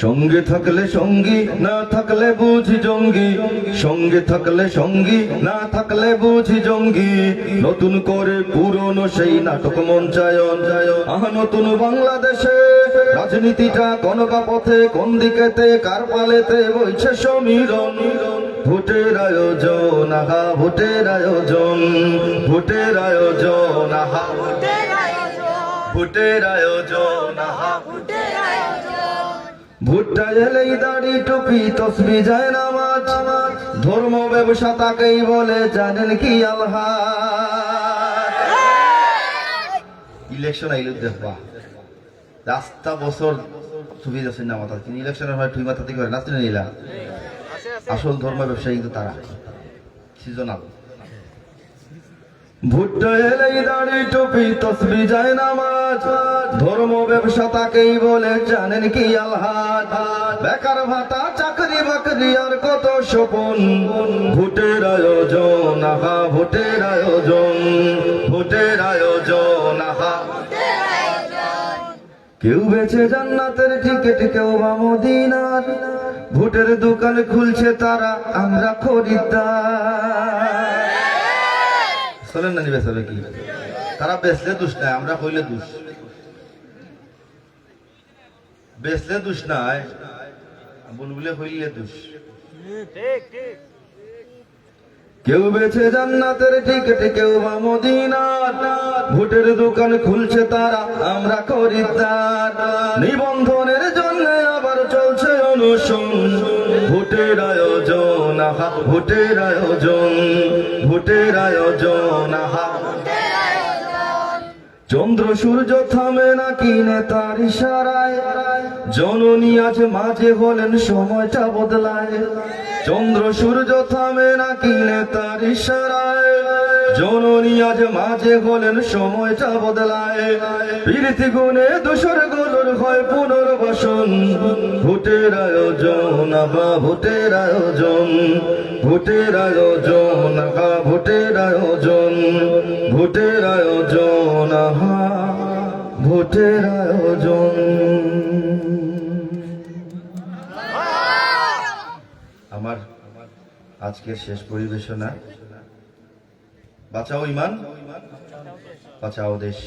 সঙ্গে থাকলে সঙ্গী, না থাকলে বুঝি জঙ্গি। সঙ্গে থাকলে সঙ্গী, না থাকলে বুঝি জঙ্গি। নতুন করে পুরনো সেই নাটক মঞ্চায়ন। নতুন বাংলাদেশে রাজনীতিটা কোন বা পথে, কোন দিকেতে কার পালেতে বইছে সমীরণ। ভোটের আয়োজন, আহা ভোটের আয়োজন, ভোটের আয়োজন, আহা ভোটের আয়োজন, আহা ভুট্টা এলেই দাড়ি টুপি তসবি যায় নামাজ। ধর্ম ব্যবসা তাকেই বলে, জানেন কি আল্লাহ। ইলেকশন আইল দেখবা রাস্তা বছর ছবি যাচ্ছে না মাথা, কিন্তু ইলেকশনের হয় ঠুই মাথা থেকে নাচতে নিলা। আসল ধর্ম ব্যবসায়ী কিন্তু তারা সিজনাল। ভুট্টা এলেই দাড়ি টুপি তসবি যায় নামাজ। ধর্ম ব্যবসা তাকেই বলে, জানেন কি আল্লাহ। বেকার ভাতা চাকরি বাকরি আর কত স্বপন। ভোটের আয়োজন, আহা ভোটের আয়োজন, ভোটের আয়োজন, আহা। কেউ বেছে জান্নাতের টিকিট, কেউ বা মদিনার। ভোটের দোকান খুলছে তারা, আমরা খরিদ্দার। চলেন না বেচাবে কি, তারা বেচলে দোষ নাই, আমরা কইলে দোষ। বেচলে দোষ নাই, বুলবুলে কইলে দোষ। কেউ বেছে জান্নাতের টিকিট, কেউ বা মদিনার। ভোটের দোকান খুলছে তারা, আমরা খরিদ্দার। নিবন্ধনের জন্য আবার চলছে অনুশোচন। ভোটের আয়োজন, আহা ভোটের আয়োজন, ভোটের আয়োজন, আহা। চন্দ্র সূর্য থামে নাকি নেতার ইশারায়। জননী আজ মাঝে হলেন, সময়টা বদলায়। চন্দ্র সূর্য থামে নাকি নেতার ইশারায়। জননী আজ মাঝে হলেন, সময়টা বদলায়। প্রীতি গুণে দোসর গলর হয় পুনর্বাসন। ভোটের আয়োজন, আহা ভোটের আয়োজন, ভোটের আয়োজন, আহা ভোটের আয়োজন, ভোটের আয়োজন, আহা ভোটের আয়োজন। আমার আজকের শেষ পরিবেশনা, বাঁচাও ইমান, বাঁচাও দেশ।